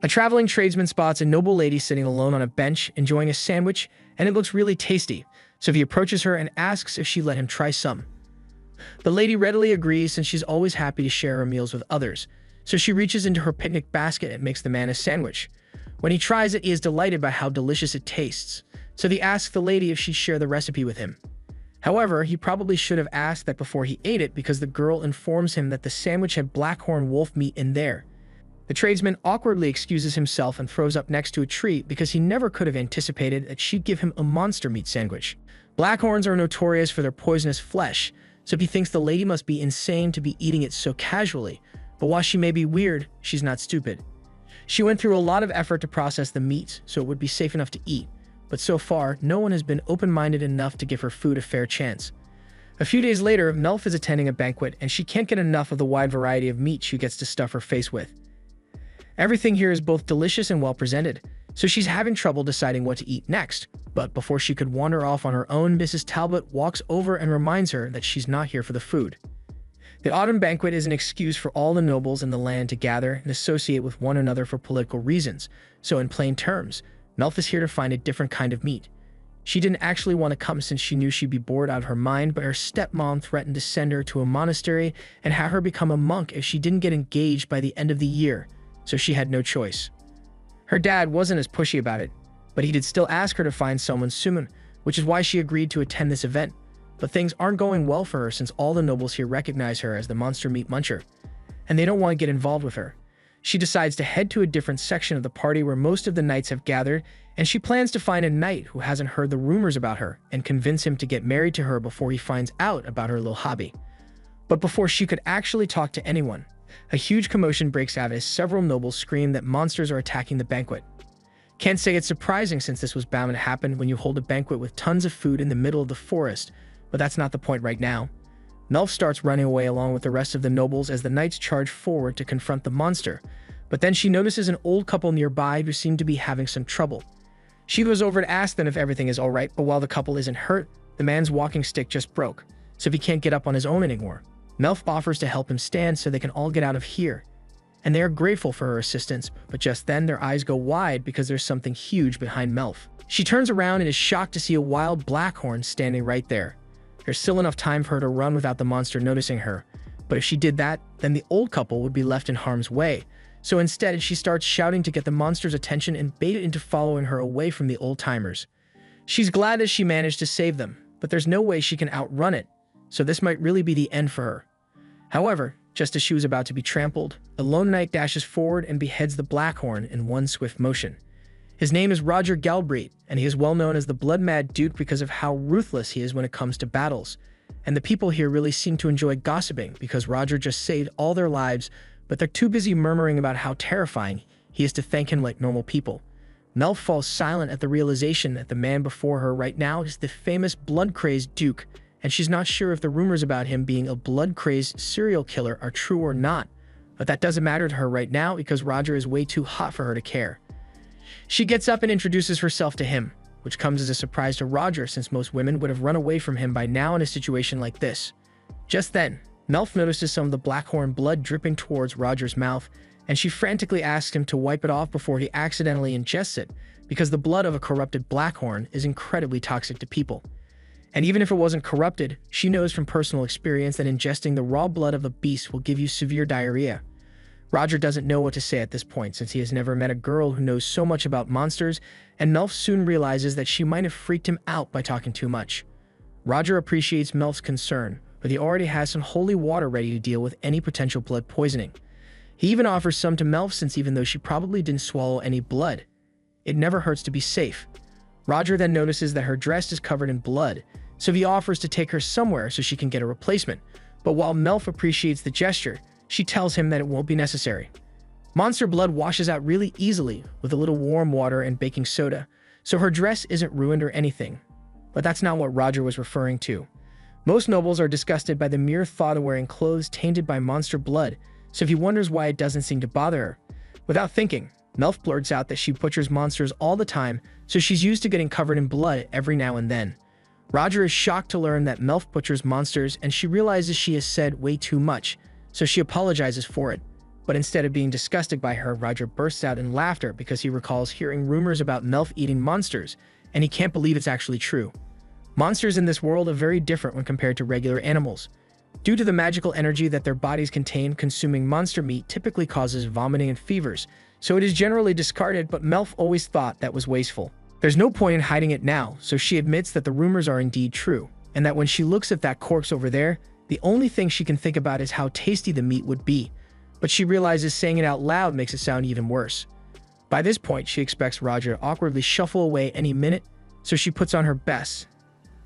A traveling tradesman spots a noble lady sitting alone on a bench, enjoying a sandwich, and it looks really tasty, so he approaches her and asks if she'd let him try some. The lady readily agrees since she's always happy to share her meals with others, so she reaches into her picnic basket and makes the man a sandwich. When he tries it, he is delighted by how delicious it tastes, so he asks the lady if she'd share the recipe with him. However, he probably should have asked that before he ate it because the girl informs him that the sandwich had blackhorn wolf meat in there. The tradesman awkwardly excuses himself and throws up next to a tree because he never could have anticipated that she'd give him a monster meat sandwich. Blackhorns are notorious for their poisonous flesh, so he thinks the lady must be insane to be eating it so casually, but while she may be weird, she's not stupid. She went through a lot of effort to process the meat so it would be safe enough to eat, but so far, no one has been open-minded enough to give her food a fair chance. A few days later, Melf is attending a banquet and she can't get enough of the wide variety of meat she gets to stuff her face with. Everything here is both delicious and well presented, so she's having trouble deciding what to eat next. But before she could wander off on her own, Mrs. Talbot walks over and reminds her that she's not here for the food. The autumn banquet is an excuse for all the nobles in the land to gather and associate with one another for political reasons, so in plain terms, Melf is here to find a different kind of meat. She didn't actually want to come since she knew she'd be bored out of her mind, but her stepmom threatened to send her to a monastery and have her become a monk if she didn't get engaged by the end of the year, so she had no choice. Her dad wasn't as pushy about it, but he did still ask her to find someone soon, which is why she agreed to attend this event. But things aren't going well for her since all the nobles here recognize her as the monster meat muncher, and they don't want to get involved with her. She decides to head to a different section of the party where most of the knights have gathered, and she plans to find a knight who hasn't heard the rumors about her and convince him to get married to her before he finds out about her little hobby. But before she could actually talk to anyone, a huge commotion breaks out as several nobles scream that monsters are attacking the banquet. Can't say it's surprising since this was bound to happen when you hold a banquet with tons of food in the middle of the forest, but that's not the point right now. Melf starts running away along with the rest of the nobles as the knights charge forward to confront the monster, but then she notices an old couple nearby who seem to be having some trouble. She goes over to ask them if everything is alright, but while the couple isn't hurt, the man's walking stick just broke, so he can't get up on his own anymore. Melf offers to help him stand so they can all get out of here, and they are grateful for her assistance, but just then their eyes go wide because there's something huge behind Melf. She turns around and is shocked to see a wild blackhorn standing right there. There's still enough time for her to run without the monster noticing her, but if she did that, then the old couple would be left in harm's way. So instead, she starts shouting to get the monster's attention and bait it into following her away from the old-timers. She's glad that she managed to save them, but there's no way she can outrun it, so this might really be the end for her. However, just as she was about to be trampled, a lone knight dashes forward and beheads the blackhorn in one swift motion. His name is Roger Galbraith, and he is well known as the Blood-Mad Duke because of how ruthless he is when it comes to battles. And the people here really seem to enjoy gossiping because Roger just saved all their lives, but they're too busy murmuring about how terrifying he is to thank him like normal people. Melf falls silent at the realization that the man before her right now is the famous blood-crazed Duke, and she's not sure if the rumors about him being a blood-crazed serial killer are true or not, but that doesn't matter to her right now because Roger is way too hot for her to care. She gets up and introduces herself to him, which comes as a surprise to Roger since most women would have run away from him by now in a situation like this. Just then, Melf notices some of the blackhorn blood dripping towards Roger's mouth, and she frantically asks him to wipe it off before he accidentally ingests it, because the blood of a corrupted blackhorn is incredibly toxic to people. And even if it wasn't corrupted, she knows from personal experience that ingesting the raw blood of a beast will give you severe diarrhea. Roger doesn't know what to say at this point since he has never met a girl who knows so much about monsters, and Melf soon realizes that she might have freaked him out by talking too much. Roger appreciates Melf's concern, but he already has some holy water ready to deal with any potential blood poisoning. He even offers some to Melf since even though she probably didn't swallow any blood, it never hurts to be safe. Roger then notices that her dress is covered in blood, so he offers to take her somewhere so she can get a replacement, but while Melf appreciates the gesture, she tells him that it won't be necessary. Monster blood washes out really easily with a little warm water and baking soda, so her dress isn't ruined or anything. But that's not what Roger was referring to. Most nobles are disgusted by the mere thought of wearing clothes tainted by monster blood, so he wonders why it doesn't seem to bother her. Without thinking, Melf blurts out that she butchers monsters all the time, so she's used to getting covered in blood every now and then. Roger is shocked to learn that Melf butchers monsters, and she realizes she has said way too much, so she apologizes for it. But instead of being disgusted by her, Roger bursts out in laughter because he recalls hearing rumors about Melf eating monsters, and he can't believe it's actually true. Monsters in this world are very different when compared to regular animals. Due to the magical energy that their bodies contain, consuming monster meat typically causes vomiting and fevers, so it is generally discarded, but Melf always thought that was wasteful. There's no point in hiding it now, so she admits that the rumors are indeed true, and that when she looks at that corpse over there, the only thing she can think about is how tasty the meat would be. But she realizes saying it out loud makes it sound even worse. By this point, she expects Roger to awkwardly shuffle away any minute, so she puts on her best.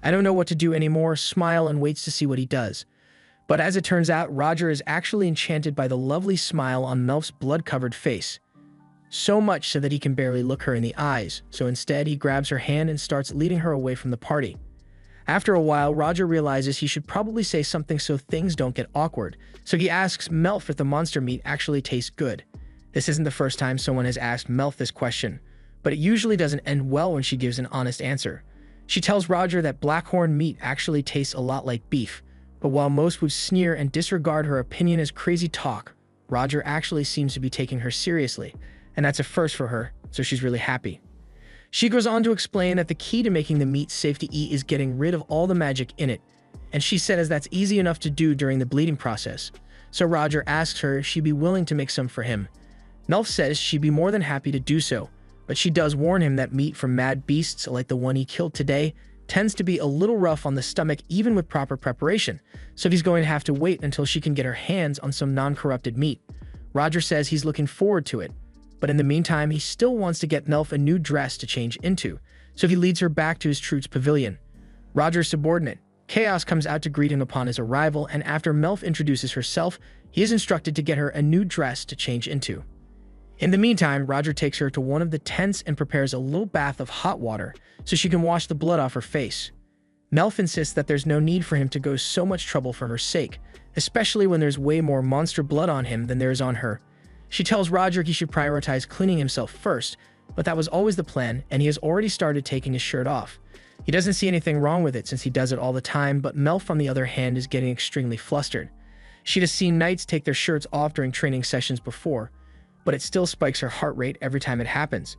I don't know what to do anymore, smile and waits to see what he does. But as it turns out, Roger is actually enchanted by the lovely smile on Melf's blood-covered face. So much so that he can barely look her in the eyes, so instead he grabs her hand and starts leading her away from the party. After a while, Roger realizes he should probably say something so things don't get awkward, so he asks Melf if the monster meat actually tastes good. This isn't the first time someone has asked Melf this question, but it usually doesn't end well when she gives an honest answer. She tells Roger that blackhorn meat actually tastes a lot like beef, but while most would sneer and disregard her opinion as crazy talk, Roger actually seems to be taking her seriously, and that's a first for her, so she's really happy. She goes on to explain that the key to making the meat safe to eat is getting rid of all the magic in it, and she says that's easy enough to do during the bleeding process, so Roger asks her if she'd be willing to make some for him. Melf says she'd be more than happy to do so, but she does warn him that meat from mad beasts like the one he killed today tends to be a little rough on the stomach even with proper preparation, so he's going to have to wait until she can get her hands on some non-corrupted meat. Roger says he's looking forward to it, but in the meantime, he still wants to get Melf a new dress to change into, so he leads her back to his trute's pavilion. Roger's subordinate, Chaos, comes out to greet him upon his arrival, and after Melf introduces herself, he is instructed to get her a new dress to change into. In the meantime, Roger takes her to one of the tents and prepares a little bath of hot water so she can wash the blood off her face. Melf insists that there's no need for him to go so much trouble for her sake, especially when there's way more monster blood on him than there is on her. She tells Roger he should prioritize cleaning himself first, but that was always the plan, and he has already started taking his shirt off. He doesn't see anything wrong with it since he does it all the time, but Melf, on the other hand, is getting extremely flustered. She'd have seen knights take their shirts off during training sessions before, but it still spikes her heart rate every time it happens.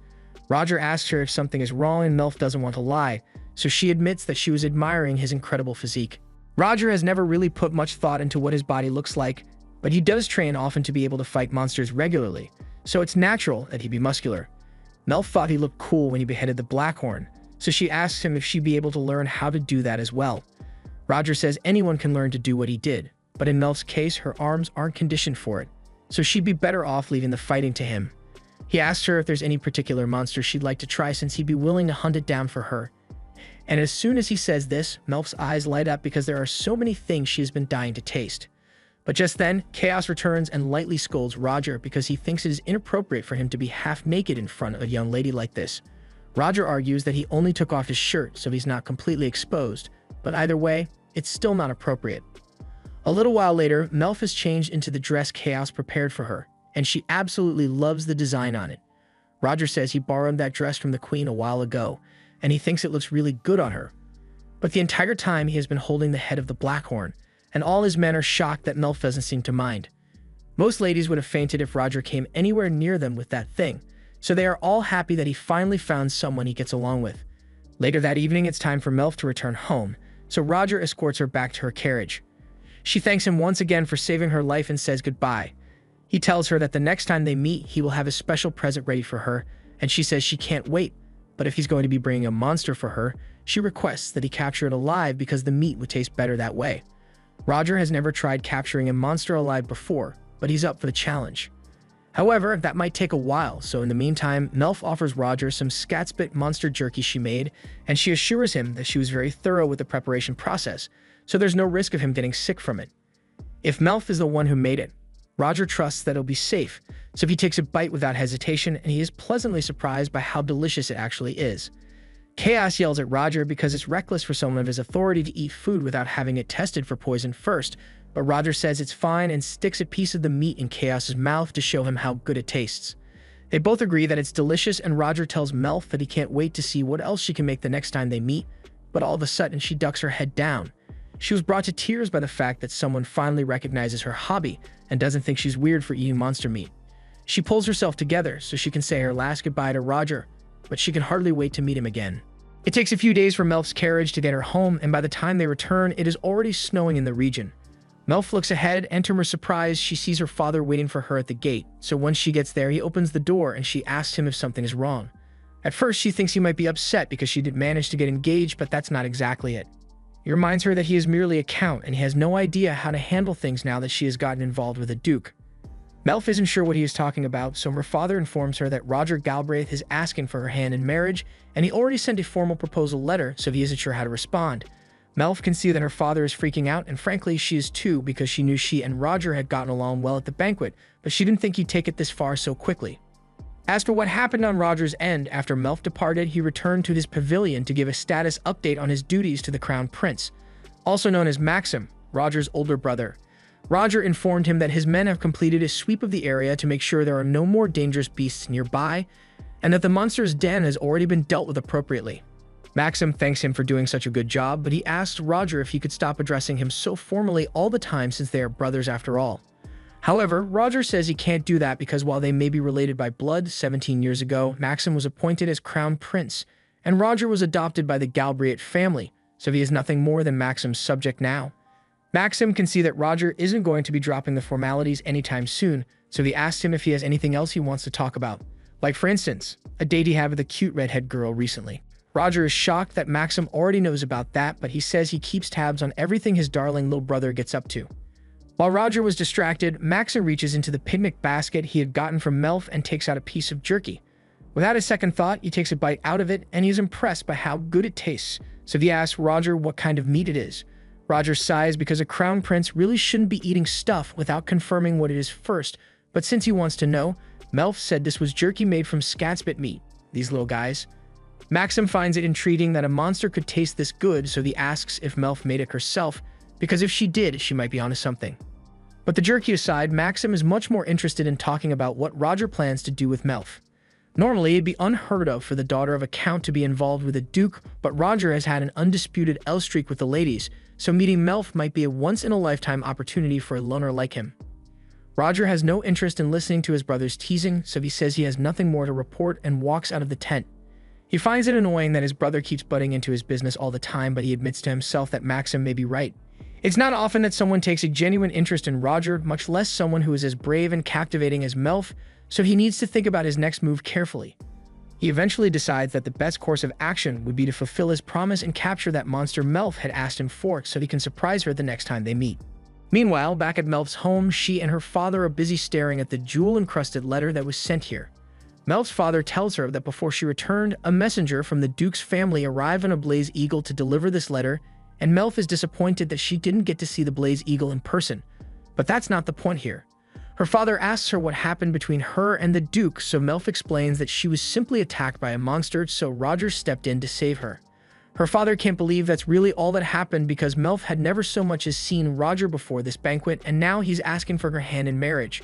Roger asks her if something is wrong, and Melf doesn't want to lie, so she admits that she was admiring his incredible physique. Roger has never really put much thought into what his body looks like, but he does train often to be able to fight monsters regularly, so it's natural that he be muscular. Melf thought he looked cool when he beheaded the Blackhorn, so she asks him if she'd be able to learn how to do that as well. Roger says anyone can learn to do what he did, but in Melf's case, her arms aren't conditioned for it, so she'd be better off leaving the fighting to him. He asks her if there's any particular monster she'd like to try since he'd be willing to hunt it down for her. And as soon as he says this, Melf's eyes light up because there are so many things she has been dying to taste. But just then, Chaos returns and lightly scolds Roger because he thinks it is inappropriate for him to be half naked in front of a young lady like this. Roger argues that he only took off his shirt so he's not completely exposed, but either way, it's still not appropriate. A little while later, Melf has changed into the dress Chaos prepared for her, and she absolutely loves the design on it. Roger says he borrowed that dress from the queen a while ago, and he thinks it looks really good on her. But the entire time he has been holding the head of the Blackhorn, and all his men are shocked that Melf doesn't seem to mind. Most ladies would have fainted if Roger came anywhere near them with that thing, so they are all happy that he finally found someone he gets along with. Later that evening, it's time for Melf to return home, so Roger escorts her back to her carriage. She thanks him once again for saving her life and says goodbye. He tells her that the next time they meet, he will have a special present ready for her, and she says she can't wait, but if he's going to be bringing a monster for her, she requests that he capture it alive because the meat would taste better that way. Roger has never tried capturing a monster alive before, but he's up for the challenge. However, that might take a while, so in the meantime, Melf offers Roger some Skatspit monster jerky she made, and she assures him that she was very thorough with the preparation process, so there's no risk of him getting sick from it. If Melf is the one who made it, Roger trusts that it'll be safe, so he takes a bite without hesitation, and he is pleasantly surprised by how delicious it actually is. Chaos yells at Roger because it's reckless for someone of his authority to eat food without having it tested for poison first, but Roger says it's fine and sticks a piece of the meat in Chaos's mouth to show him how good it tastes. They both agree that it's delicious, and Roger tells Melf that he can't wait to see what else she can make the next time they meet, but all of a sudden she ducks her head down. She was brought to tears by the fact that someone finally recognizes her hobby and doesn't think she's weird for eating monster meat. She pulls herself together so she can say her last goodbye to Roger, but she can hardly wait to meet him again. It takes a few days for Melf's carriage to get her home, and by the time they return, it is already snowing in the region. Melf looks ahead, and to her surprise, she sees her father waiting for her at the gate. So once she gets there, he opens the door and she asks him if something is wrong. At first, she thinks he might be upset because she did manage to get engaged, but that's not exactly it. He reminds her that he is merely a count and he has no idea how to handle things now that she has gotten involved with a duke. Melf isn't sure what he is talking about, so her father informs her that Roger Galbraith is asking for her hand in marriage, and he already sent a formal proposal letter, so he isn't sure how to respond. Melf can see that her father is freaking out, and frankly, she is too, because she knew she and Roger had gotten along well at the banquet, but she didn't think he'd take it this far so quickly. As for what happened on Roger's end, after Melf departed, he returned to his pavilion to give a status update on his duties to the Crown Prince, also known as Maxim, Roger's older brother. Roger informed him that his men have completed a sweep of the area to make sure there are no more dangerous beasts nearby, and that the monster's den has already been dealt with appropriately. Maxim thanks him for doing such a good job, but he asks Roger if he could stop addressing him so formally all the time since they are brothers after all. However, Roger says he can't do that because while they may be related by blood, 17 years ago, Maxim was appointed as Crown Prince, and Roger was adopted by the Galbraith family, so he is nothing more than Maxim's subject now. Maxim can see that Roger isn't going to be dropping the formalities anytime soon, so he asks him if he has anything else he wants to talk about. Like for instance, a date he had with a cute redhead girl recently. Roger is shocked that Maxim already knows about that, but he says he keeps tabs on everything his darling little brother gets up to. While Roger was distracted, Maxim reaches into the picnic basket he had gotten from Melf and takes out a piece of jerky. Without a second thought, he takes a bite out of it, and he is impressed by how good it tastes, so he asks Roger what kind of meat it is. Roger sighs because a crown prince really shouldn't be eating stuff without confirming what it is first, but since he wants to know, Melf said this was jerky made from scatsbit meat, these little guys. Maxim finds it intriguing that a monster could taste this good, so he asks if Melf made it herself, because if she did, she might be onto something. But the jerky aside, Maxim is much more interested in talking about what Roger plans to do with Melf. Normally, it'd be unheard of for the daughter of a count to be involved with a duke, but Roger has had an undisputed L streak with the ladies, so meeting Melf might be a once-in-a-lifetime opportunity for a loner like him. Roger has no interest in listening to his brother's teasing, so he says he has nothing more to report and walks out of the tent. He finds it annoying that his brother keeps butting into his business all the time, but he admits to himself that Maxim may be right. It's not often that someone takes a genuine interest in Roger, much less someone who is as brave and captivating as Melf, so he needs to think about his next move carefully. He eventually decides that the best course of action would be to fulfill his promise and capture that monster Melf had asked him for so he can surprise her the next time they meet. Meanwhile, back at Melf's home, she and her father are busy staring at the jewel-encrusted letter that was sent here. Melf's father tells her that before she returned, a messenger from the Duke's family arrived on a Blaze Eagle to deliver this letter, and Melf is disappointed that she didn't get to see the Blaze Eagle in person. But that's not the point here. Her father asks her what happened between her and the Duke, so Melf explains that she was simply attacked by a monster, so Roger stepped in to save her. Her father can't believe that's really all that happened because Melf had never so much as seen Roger before this banquet, and now he's asking for her hand in marriage.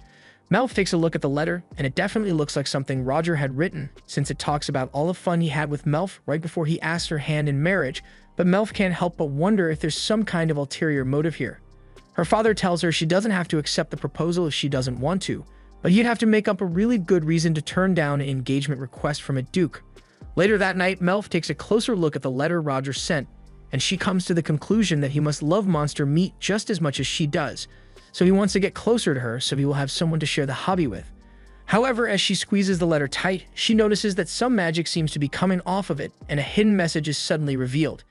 Melf takes a look at the letter, and it definitely looks like something Roger had written, since it talks about all the fun he had with Melf right before he asked her hand in marriage, but Melf can't help but wonder if there's some kind of ulterior motive here. Her father tells her she doesn't have to accept the proposal if she doesn't want to, but he'd have to make up a really good reason to turn down an engagement request from a duke. Later that night, Melf takes a closer look at the letter Roger sent, and she comes to the conclusion that he must love monster meat just as much as she does, so he wants to get closer to her so he will have someone to share the hobby with. However, as she squeezes the letter tight, she notices that some magic seems to be coming off of it, and a hidden message is suddenly revealed.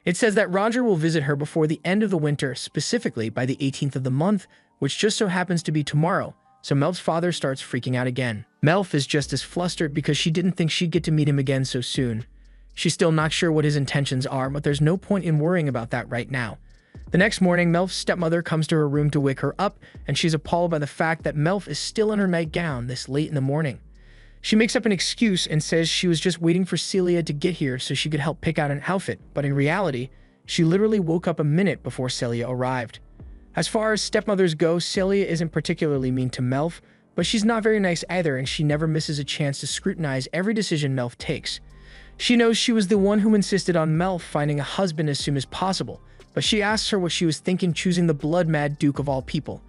It says that Roger will visit her before the end of the winter, specifically by the 18th of the month, which just so happens to be tomorrow, so Melf's father starts freaking out again. Melf is just as flustered because she didn't think she'd get to meet him again so soon. She's still not sure what his intentions are, but there's no point in worrying about that right now. The next morning, Melf's stepmother comes to her room to wake her up, and she's appalled by the fact that Melf is still in her nightgown this late in the morning. She makes up an excuse and says she was just waiting for Celia to get here so she could help pick out an outfit, but in reality, she literally woke up a minute before Celia arrived. As far as stepmothers go, Celia isn't particularly mean to Melf, but she's not very nice either, and she never misses a chance to scrutinize every decision Melf takes. She knows she was the one who insisted on Melf finding a husband as soon as possible, but she asks her what she was thinking choosing the blood-mad Duke of all people.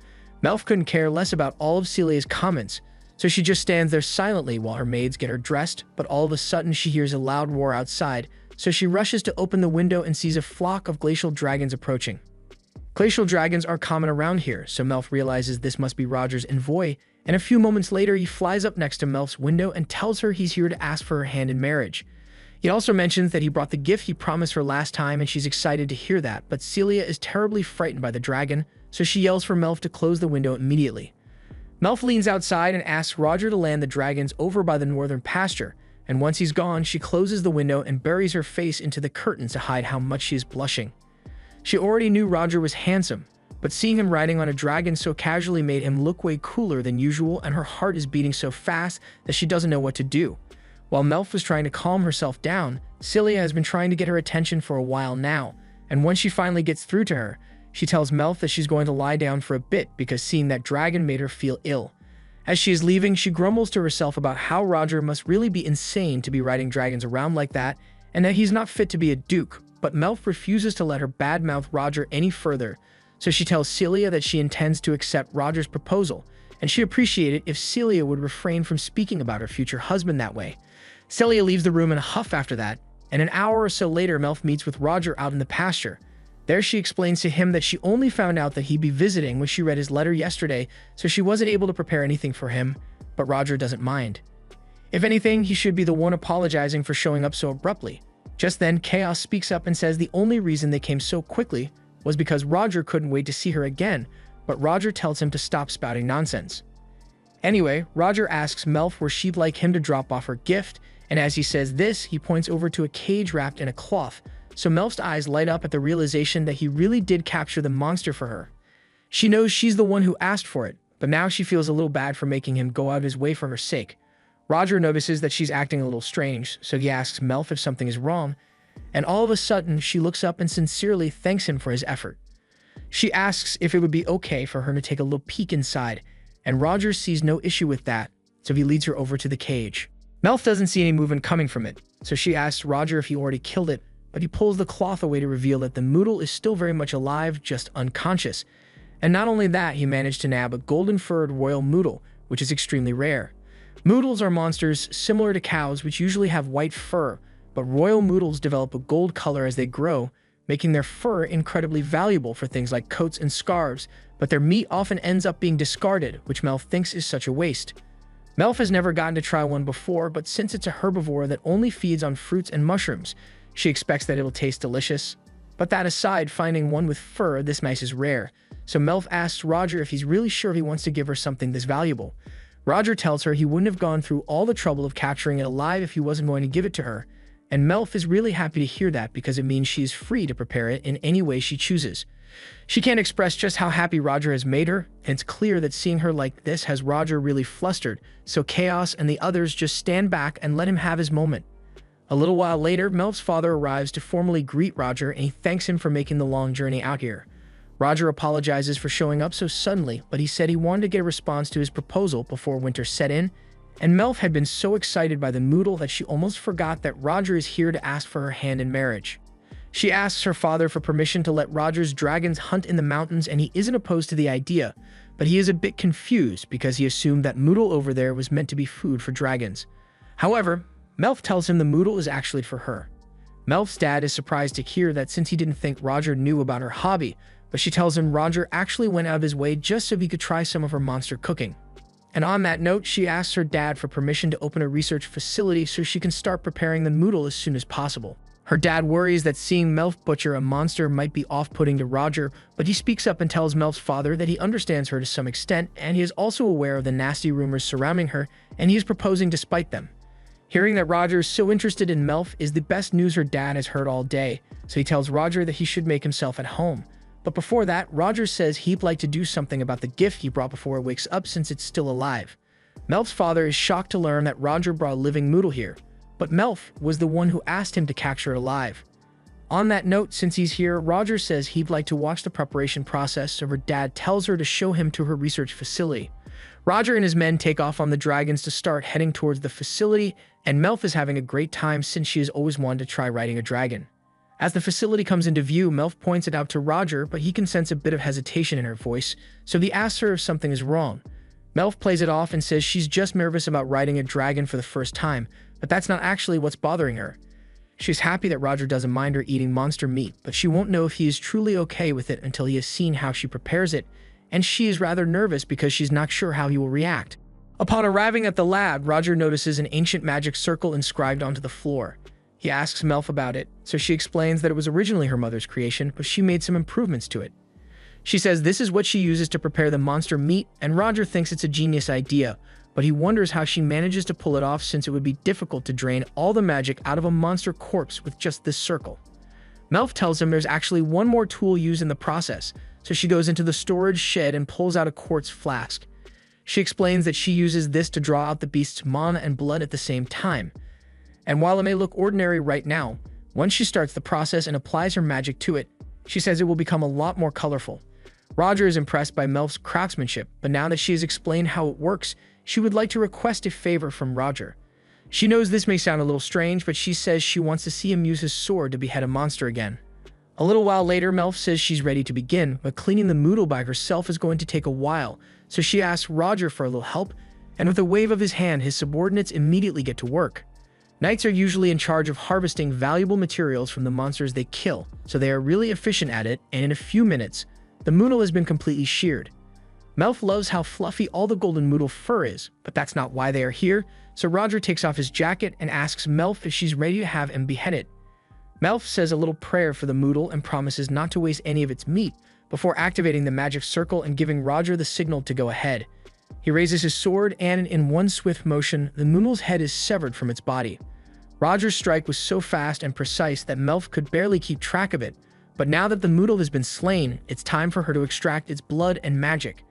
Melf couldn't care less about all of Celia's comments, so she just stands there silently while her maids get her dressed, but all of a sudden she hears a loud roar outside, so she rushes to open the window and sees a flock of glacial dragons approaching. Glacial dragons are common around here, so Melf realizes this must be Roger's envoy, and a few moments later he flies up next to Melf's window and tells her he's here to ask for her hand in marriage. He also mentions that he brought the gift he promised her last time, and she's excited to hear that, but Celia is terribly frightened by the dragon, so she yells for Melf to close the window immediately. Melf leans outside and asks Roger to land the dragons over by the northern pasture, and once he's gone, she closes the window and buries her face into the curtains to hide how much she is blushing. She already knew Roger was handsome, but seeing him riding on a dragon so casually made him look way cooler than usual, and her heart is beating so fast that she doesn't know what to do. While Melf was trying to calm herself down, Celia has been trying to get her attention for a while now, and when she finally gets through to her, she tells Melf that she's going to lie down for a bit because seeing that dragon made her feel ill. As she is leaving, she grumbles to herself about how Roger must really be insane to be riding dragons around like that, and that he's not fit to be a duke, but Melf refuses to let her badmouth Roger any further, so she tells Celia that she intends to accept Roger's proposal, and she'd appreciate it if Celia would refrain from speaking about her future husband that way. Celia leaves the room in a huff after that, and an hour or so later Melf meets with Roger out in the pasture. There she explains to him that she only found out that he'd be visiting when she read his letter yesterday, so she wasn't able to prepare anything for him, but Roger doesn't mind. If anything, he should be the one apologizing for showing up so abruptly. Just then, Chaos speaks up and says the only reason they came so quickly was because Roger couldn't wait to see her again, but Roger tells him to stop spouting nonsense. Anyway, Roger asks Melf where she'd like him to drop off her gift, and as he says this, he points over to a cage wrapped in a cloth, so Melf's eyes light up at the realization that he really did capture the monster for her. She knows she's the one who asked for it, but now she feels a little bad for making him go out of his way for her sake. Roger notices that she's acting a little strange, so he asks Melf if something is wrong, and all of a sudden she looks up and sincerely thanks him for his effort. She asks if it would be okay for her to take a little peek inside, and Roger sees no issue with that, so he leads her over to the cage. Melf doesn't see any movement coming from it, so she asks Roger if he already killed it, but he pulls the cloth away to reveal that the Moodle is still very much alive, just unconscious. And not only that, he managed to nab a golden-furred royal Moodle, which is extremely rare. Moodles are monsters similar to cows, which usually have white fur, but royal Moodles develop a gold color as they grow, making their fur incredibly valuable for things like coats and scarves, but their meat often ends up being discarded, which Melf thinks is such a waste. Melf has never gotten to try one before, but since it's a herbivore that only feeds on fruits and mushrooms, she expects that it'll taste delicious. But that aside, finding one with fur this nice is rare, so Melf asks Roger if he's really sure he wants to give her something this valuable. Roger tells her he wouldn't have gone through all the trouble of capturing it alive if he wasn't going to give it to her, and Melf is really happy to hear that because it means she is free to prepare it in any way she chooses. She can't express just how happy Roger has made her, and it's clear that seeing her like this has Roger really flustered, so Chaos and the others just stand back and let him have his moment. A little while later, Melf's father arrives to formally greet Roger, and he thanks him for making the long journey out here. Roger apologizes for showing up so suddenly, but he said he wanted to get a response to his proposal before winter set in, and Melf had been so excited by the Moodle that she almost forgot that Roger is here to ask for her hand in marriage. She asks her father for permission to let Roger's dragons hunt in the mountains, and he isn't opposed to the idea, but he is a bit confused because he assumed that Moodle over there was meant to be food for dragons. However, Melf tells him the Moodle is actually for her. Melf's dad is surprised to hear that since he didn't think Roger knew about her hobby, but she tells him Roger actually went out of his way just so he could try some of her monster cooking. And on that note, she asks her dad for permission to open a research facility so she can start preparing the Moodle as soon as possible. Her dad worries that seeing Melf butcher a monster might be off-putting to Roger, but he speaks up and tells Melf's father that he understands her to some extent, and he is also aware of the nasty rumors surrounding her, and he is proposing despite them. Hearing that Roger is so interested in Melf is the best news her dad has heard all day, so he tells Roger that he should make himself at home. But before that, Roger says he'd like to do something about the gift he brought before it wakes up since it's still alive. Melf's father is shocked to learn that Roger brought a living Moodle here, but Melf was the one who asked him to capture it alive. On that note, since he's here, Roger says he'd like to watch the preparation process, so her dad tells her to show him to her research facility. Roger and his men take off on the dragons to start heading towards the facility, and Melf is having a great time since she has always wanted to try riding a dragon. As the facility comes into view, Melf points it out to Roger, but he can sense a bit of hesitation in her voice, so he asks her if something is wrong. Melf plays it off and says she's just nervous about riding a dragon for the first time, but that's not actually what's bothering her. She's happy that Roger doesn't mind her eating monster meat, but she won't know if he is truly okay with it until he has seen how she prepares it, and she is rather nervous because she's not sure how he will react. Upon arriving at the lab, Roger notices an ancient magic circle inscribed onto the floor. He asks Melf about it, so she explains that it was originally her mother's creation, but she made some improvements to it. She says this is what she uses to prepare the monster meat, and Roger thinks it's a genius idea, but he wonders how she manages to pull it off since it would be difficult to drain all the magic out of a monster corpse with just this circle. Melf tells him there's actually one more tool used in the process, so she goes into the storage shed and pulls out a quartz flask. She explains that she uses this to draw out the beast's mana and blood at the same time. And while it may look ordinary right now, once she starts the process and applies her magic to it, she says it will become a lot more colorful. Roger is impressed by Melf's craftsmanship, but now that she has explained how it works, she would like to request a favor from Roger. She knows this may sound a little strange, but she says she wants to see him use his sword to behead a monster again. A little while later, Melf says she's ready to begin, but cleaning the moodle by herself is going to take a while, so she asks Roger for a little help, and with a wave of his hand, his subordinates immediately get to work. Knights are usually in charge of harvesting valuable materials from the monsters they kill, so they are really efficient at it, and in a few minutes, the moodle has been completely sheared. Melf loves how fluffy all the golden moodle fur is, but that's not why they are here, so Roger takes off his jacket and asks Melf if she's ready to have him beheaded. Melf says a little prayer for the moodle and promises not to waste any of its meat before activating the magic circle and giving Roger the signal to go ahead. He raises his sword and, in one swift motion, the moodle's head is severed from its body. Roger's strike was so fast and precise that Melf could barely keep track of it, but now that the moodle has been slain, it's time for her to extract its blood and magic.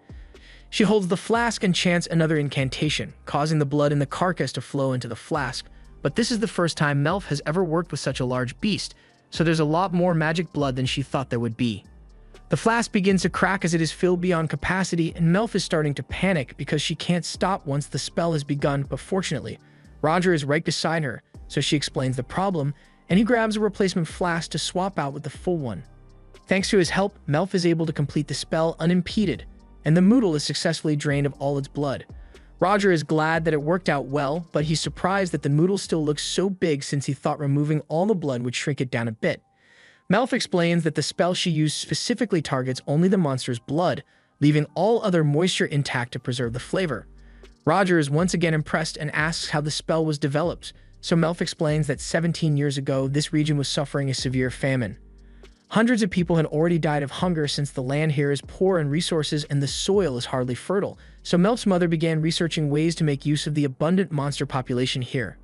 She holds the flask and chants another incantation, causing the blood in the carcass to flow into the flask, but this is the first time Melf has ever worked with such a large beast, so there's a lot more magic blood than she thought there would be. The flask begins to crack as it is filled beyond capacity, and Melf is starting to panic because she can't stop once the spell has begun, but fortunately, Roger is right beside her, so she explains the problem, and he grabs a replacement flask to swap out with the full one. Thanks to his help, Melf is able to complete the spell unimpeded, and the moodle is successfully drained of all its blood. Roger is glad that it worked out well, but he's surprised that the moodle still looks so big since he thought removing all the blood would shrink it down a bit. Melf explains that the spell she used specifically targets only the monster's blood, leaving all other moisture intact to preserve the flavor. Roger is once again impressed and asks how the spell was developed, so Melf explains that 17 years ago, this region was suffering a severe famine. Hundreds of people had already died of hunger since the land here is poor in resources and the soil is hardly fertile, so Melf's mother began researching ways to make use of the abundant monster population here.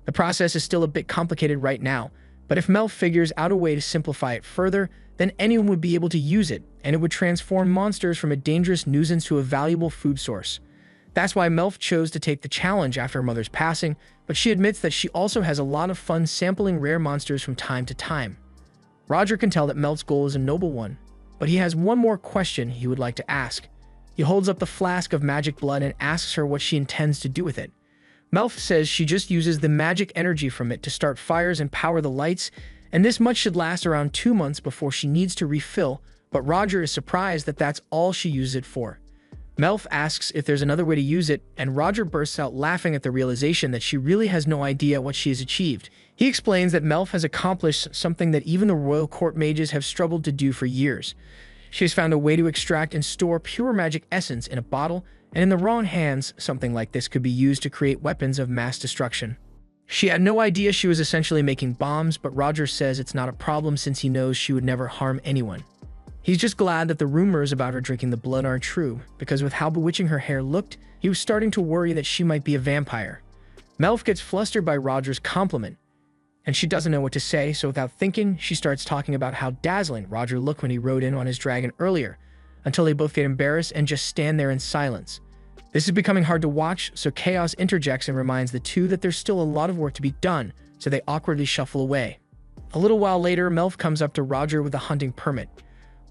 The process is still a bit complicated right now, but if Melf figures out a way to simplify it further, then anyone would be able to use it, and it would transform monsters from a dangerous nuisance to a valuable food source. That's why Melf chose to take the challenge after her mother's passing, but she admits that she also has a lot of fun sampling rare monsters from time to time. Roger can tell that Melf's goal is a noble one, but he has one more question he would like to ask. He holds up the flask of magic blood and asks her what she intends to do with it. Melf says she just uses the magic energy from it to start fires and power the lights, and this much should last around 2 months before she needs to refill, but Roger is surprised that that's all she uses it for. Melf asks if there's another way to use it, and Roger bursts out laughing at the realization that she really has no idea what she has achieved. He explains that Melf has accomplished something that even the royal court mages have struggled to do for years. She has found a way to extract and store pure magic essence in a bottle, and in the wrong hands, something like this could be used to create weapons of mass destruction. She had no idea she was essentially making bombs, but Roger says it's not a problem since he knows she would never harm anyone. He's just glad that the rumors about her drinking the blood aren't true, because with how bewitching her hair looked, he was starting to worry that she might be a vampire. Melf gets flustered by Roger's compliment, and she doesn't know what to say, so without thinking, she starts talking about how dazzling Roger looked when he rode in on his dragon earlier, until they both get embarrassed and just stand there in silence. This is becoming hard to watch, so Chaos interjects and reminds the two that there's still a lot of work to be done, so they awkwardly shuffle away. A little while later, Melf comes up to Roger with a hunting permit.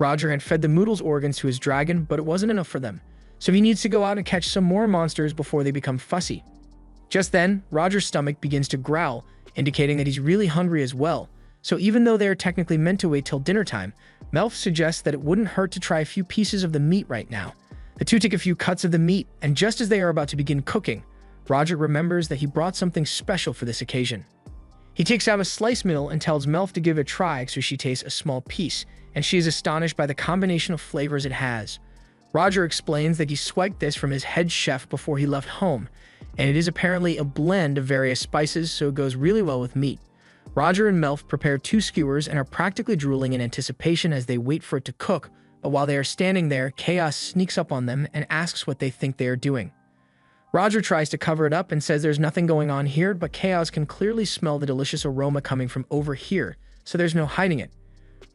Roger had fed the moodle's organs to his dragon, but it wasn't enough for them, so he needs to go out and catch some more monsters before they become fussy. Just then, Roger's stomach begins to growl, indicating that he's really hungry as well, So even though they are technically meant to wait till dinner time, Melf suggests that it wouldn't hurt to try a few pieces of the meat right now. The two take a few cuts of the meat, and just as they are about to begin cooking, Roger remembers that he brought something special for this occasion. He takes out a slice meal and tells Melf to give it a try, so she tastes a small piece, and she is astonished by the combination of flavors it has. Roger explains that he swiped this from his head chef before he left home, and it is apparently a blend of various spices, so it goes really well with meat. Roger and Melf prepare 2 skewers and are practically drooling in anticipation as they wait for it to cook, but while they are standing there, Chaos sneaks up on them and asks what they think they are doing. Roger tries to cover it up and says there's nothing going on here, but Chaos can clearly smell the delicious aroma coming from over here, so there's no hiding it.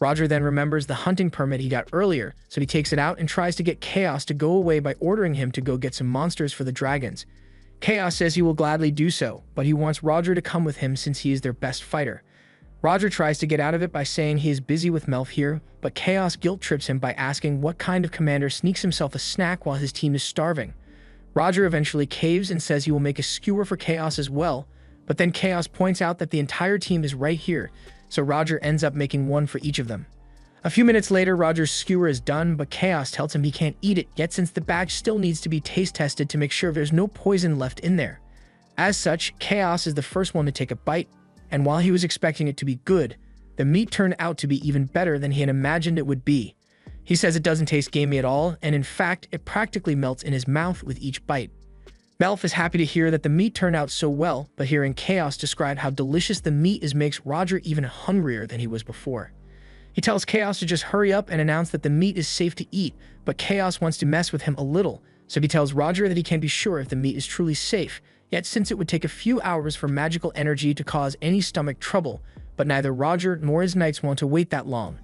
Roger then remembers the hunting permit he got earlier, so he takes it out and tries to get Chaos to go away by ordering him to go get some monsters for the dragons. Chaos says he will gladly do so, but he wants Roger to come with him since he is their best fighter. Roger tries to get out of it by saying he is busy with Melf here, but Chaos guilt trips him by asking what kind of commander sneaks himself a snack while his team is starving. Roger eventually caves and says he will make a skewer for Chaos as well, but then Chaos points out that the entire team is right here, so Roger ends up making one for each of them. A few minutes later, Roger's skewer is done, but Chaos tells him he can't eat it yet since the batch still needs to be taste tested to make sure there's no poison left in there. As such, Chaos is the first one to take a bite, and while he was expecting it to be good, the meat turned out to be even better than he had imagined it would be. He says it doesn't taste gamey at all, and in fact, it practically melts in his mouth with each bite. Melf is happy to hear that the meat turned out so well, but hearing Chaos describe how delicious the meat is makes Roger even hungrier than he was before. He tells Chaos to just hurry up and announce that the meat is safe to eat, but Chaos wants to mess with him a little, so he tells Roger that he can't be sure if the meat is truly safe, yet since it would take a few hours for magical energy to cause any stomach trouble, but neither Roger nor his knights want to wait that long.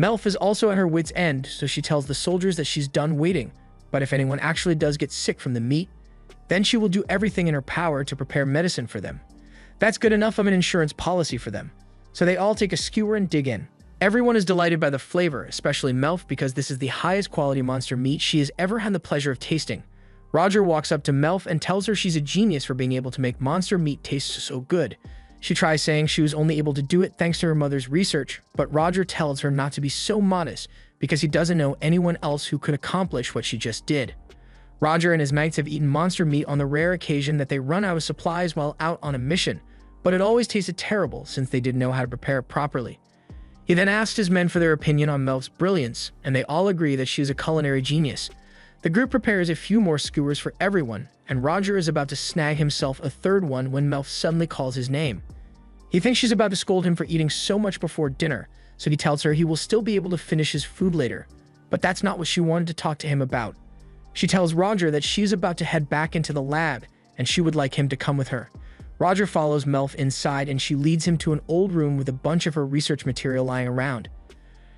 Melf is also at her wit's end, so she tells the soldiers that she's done waiting, but if anyone actually does get sick from the meat, then she will do everything in her power to prepare medicine for them. That's good enough of an insurance policy for them. So they all take a skewer and dig in. Everyone is delighted by the flavor, especially Melf, because this is the highest quality monster meat she has ever had the pleasure of tasting. Roger walks up to Melf and tells her she's a genius for being able to make monster meat taste so good. She tries saying she was only able to do it thanks to her mother's research, but Roger tells her not to be so modest because he doesn't know anyone else who could accomplish what she just did. Roger and his knights have eaten monster meat on the rare occasion that they run out of supplies while out on a mission, but it always tasted terrible since they didn't know how to prepare it properly. He then asks his men for their opinion on Melf's brilliance, and they all agree that she is a culinary genius. The group prepares a few more skewers for everyone, and Roger is about to snag himself a third one when Melf suddenly calls his name. He thinks she's about to scold him for eating so much before dinner, so he tells her he will still be able to finish his food later, but that's not what she wanted to talk to him about. She tells Roger that she's about to head back into the lab, and she would like him to come with her. Roger follows Melf inside, and she leads him to an old room with a bunch of her research material lying around.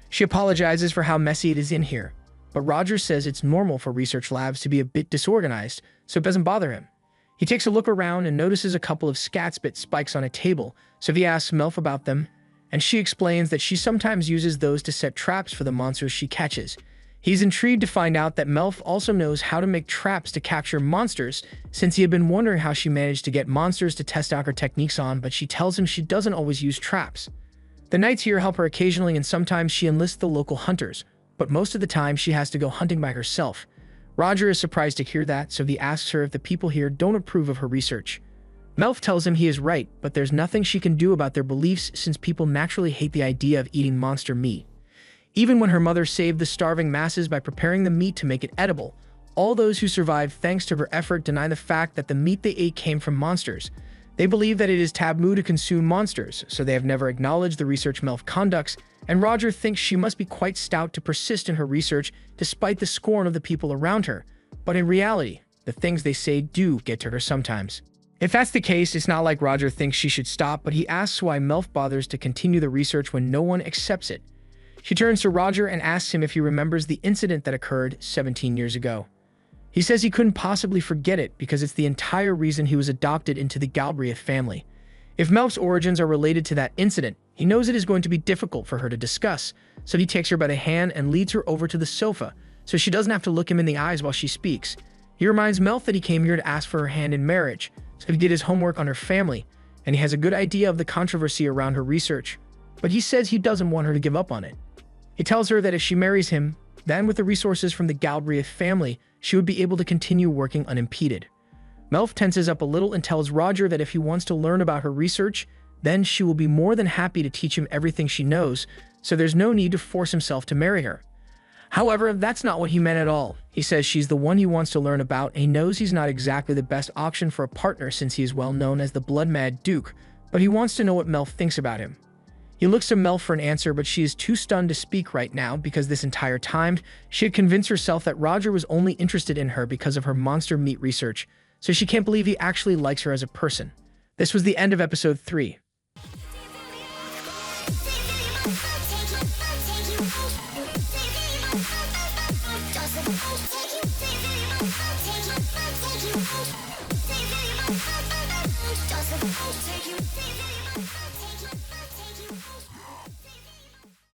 She apologizes for how messy it is in here, but Roger says it's normal for research labs to be a bit disorganized, so it doesn't bother him. He takes a look around and notices a couple of scatspit spikes on a table, so he asks Melf about them, and she explains that she sometimes uses those to set traps for the monsters she catches. He's intrigued to find out that Melf also knows how to make traps to capture monsters, since he had been wondering how she managed to get monsters to test out her techniques on, but she tells him she doesn't always use traps. The knights here help her occasionally, and sometimes she enlists the local hunters, but most of the time she has to go hunting by herself. Roger is surprised to hear that, so he asks her if the people here don't approve of her research. Melf tells him he is right, but there's nothing she can do about their beliefs since people naturally hate the idea of eating monster meat. Even when her mother saved the starving masses by preparing the meat to make it edible, all those who survived thanks to her effort deny the fact that the meat they ate came from monsters. They believe that it is taboo to consume monsters, so they have never acknowledged the research Melf conducts, and Roger thinks she must be quite stout to persist in her research despite the scorn of the people around her. But in reality, the things they say do get to her sometimes. If that's the case, it's not like Roger thinks she should stop, but he asks why Melf bothers to continue the research when no one accepts it. She turns to Roger and asks him if he remembers the incident that occurred 17 years ago. He says he couldn't possibly forget it because it's the entire reason he was adopted into the Galbraith family. If Melf's origins are related to that incident, he knows it is going to be difficult for her to discuss, so he takes her by the hand and leads her over to the sofa, so she doesn't have to look him in the eyes while she speaks. He reminds Melf that he came here to ask for her hand in marriage, so he did his homework on her family, and he has a good idea of the controversy around her research. but he says he doesn't want her to give up on it. He tells her that if she marries him, then with the resources from the Galbraith family, she would be able to continue working unimpeded. Melf tenses up a little and tells Roger that if he wants to learn about her research, then she will be more than happy to teach him everything she knows, so there's no need to force himself to marry her. However, that's not what he meant at all. He says she's the one he wants to learn about, and he knows he's not exactly the best option for a partner since he is well known as the blood-mad Duke, but he wants to know what Melf thinks about him. He looks to Melf for an answer, but she is too stunned to speak right now because this entire time, she had convinced herself that Roger was only interested in her because of her monster meat research, so she can't believe he actually likes her as a person. This was the end of episode 3.